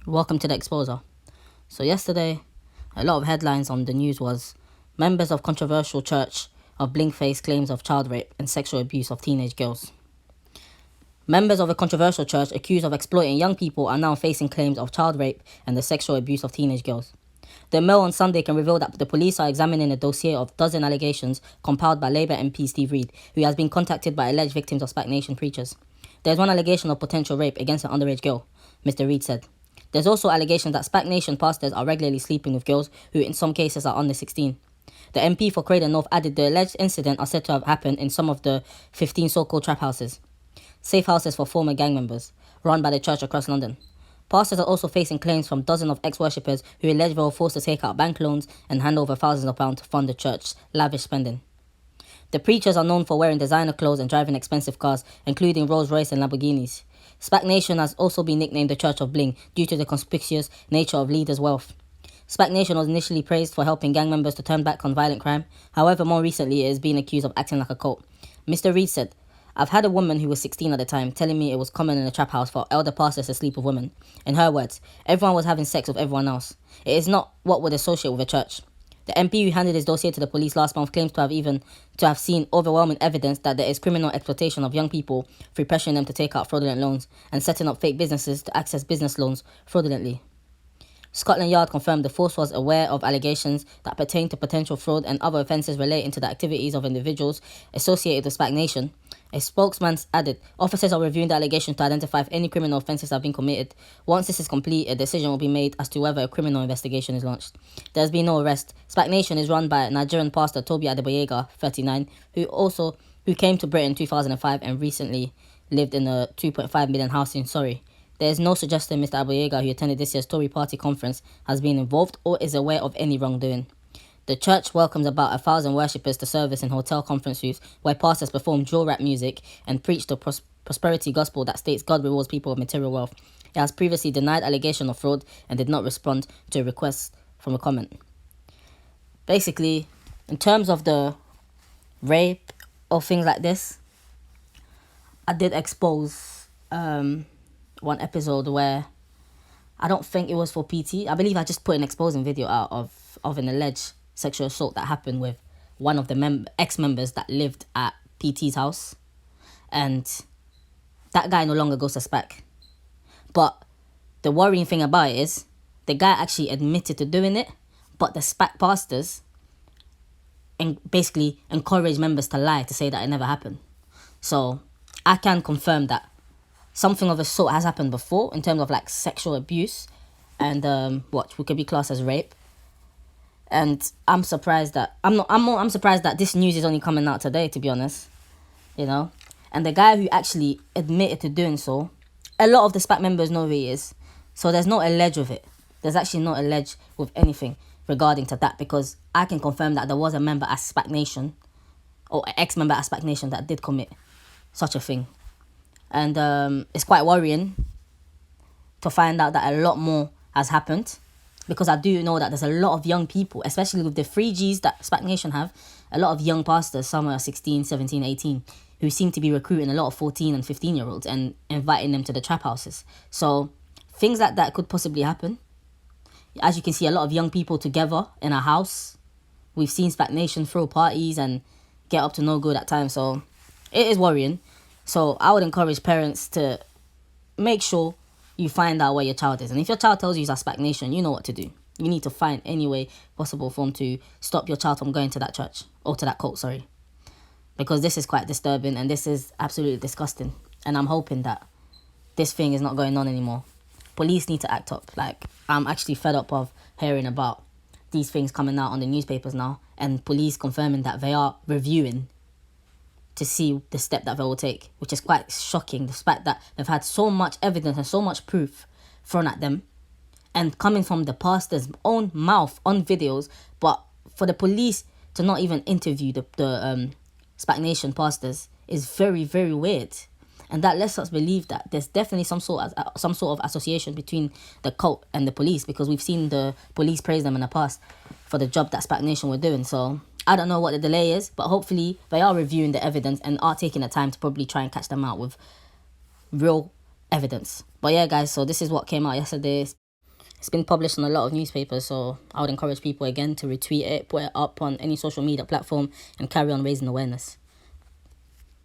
Welcome to the Exposer. So yesterday, a lot of headlines on the news was members of controversial church of Bling face claims of child rape and sexual abuse of teenage girls. Members of a controversial church accused of exploiting young people are now facing claims of child rape and the sexual abuse of teenage girls. The Mail on Sunday can reveal that the police are examining a dossier of dozen allegations compiled by Labour MP Steve Reid, who has been contacted by alleged victims of Spac Nation preachers. There's one allegation of potential rape against an underage girl, Mr. Reid said. There's also allegations that Spac Nation pastors are regularly sleeping with girls who in some cases are under 16. The MP for Croydon North added the alleged incident are said to have happened in some of the 15 so-called trap houses, safe houses for former gang members, run by the church across London. Pastors are also facing claims from dozens of ex-worshippers who allegedly were forced to take out bank loans and hand over thousands of pounds to fund the church's lavish spending. The preachers are known for wearing designer clothes and driving expensive cars, including Rolls-Royce and Lamborghinis. Spac Nation has also been nicknamed the Church of Bling due to the conspicuous nature of leaders' wealth. Spac Nation was initially praised for helping gang members to turn back on violent crime. However, more recently it is being accused of acting like a cult. Mr. Reid said, "I've had a woman who was 16 at the time telling me it was common in a trap house for elder pastors to sleep with women. In her words, everyone was having sex with everyone else. It is not what would associate with a church." The MP who handed his dossier to the police last month claims to have seen overwhelming evidence that there is criminal exploitation of young people through pressuring them to take out fraudulent loans and setting up fake businesses to access business loans fraudulently. Scotland Yard confirmed the force was aware of allegations that pertain to potential fraud and other offences relating to the activities of individuals associated with Spac Nation. A spokesman added, "Officers are reviewing the allegations to identify if any criminal offences have been committed. Once this is complete, a decision will be made as to whether a criminal investigation is launched." There has been no arrest. Spac Nation is run by Nigerian pastor Toby Adeboyega, 39, who came to Britain in 2005 and recently lived in a 2.5 million house in Surrey. There is no suggestion Mr. Aboyega, who attended this year's Tory Party conference, has been involved or is aware of any wrongdoing. The church welcomes about 1,000 worshippers to service in hotel conference suites where pastors perform drill rap music and preach the prosperity gospel that states God rewards people with material wealth. It has previously denied allegation of fraud and did not respond to a request from a comment. Basically, in terms of the rape or things like this, I did expose one episode where I don't think it was for PT. I believe I just put an exposing video out of an alleged sexual assault that happened with one of the ex-members that lived at PT's house. And that guy no longer goes to Spac. But the worrying thing about it is the guy actually admitted to doing it, but the Spac pastors basically encourage members to lie, to say that it never happened. So I can confirm that something of a sort has happened before in terms of like sexual abuse and what could be classed as rape. And I'm surprised that I'm surprised that this news is only coming out today, to be honest. You know? And the guy who actually admitted to doing so, a lot of the Spac members know who he is. So there's no allege with it. There's actually no allege with anything regarding to that, because I can confirm that there was a member at Spac Nation or an ex-member at Spac Nation that did commit such a thing. And it's quite worrying to find out that a lot more has happened, because I do know that there's a lot of young people, especially with the 3Gs that Spac Nation have, a lot of young pastors, some are 16, 17, 18, who seem to be recruiting a lot of 14 and 15-year-olds and inviting them to the trap houses. So things like that could possibly happen. As you can see, a lot of young people together in a house. We've seen Spac Nation throw parties and get up to no good at times. So it is worrying. So I would encourage parents to make sure you find out where your child is. And if your child tells you he's a Spac Nation, you know what to do. You need to find any way possible for them to stop your child from going to that church, or to that cult, sorry. Because this is quite disturbing and this is absolutely disgusting. And I'm hoping that this thing is not going on anymore. Police need to act up. Like, I'm actually fed up of hearing about these things coming out on the newspapers now, and police confirming that they are reviewing to see the step that they will take, which is quite shocking, despite that they've had so much evidence and so much proof thrown at them and coming from the pastor's own mouth on videos. But for the police to not even interview the Spac Nation pastors is very, very weird. And that lets us believe that there's definitely some sort of association between the cult and the police, because we've seen the police praise them in the past for the job that Spac Nation were doing. So I don't know what the delay is, but hopefully they are reviewing the evidence and are taking the time to probably try and catch them out with real evidence. But yeah, guys, so this is what came out yesterday. It's been published in a lot of newspapers, so I would encourage people again to retweet it, put it up on any social media platform, and carry on raising awareness.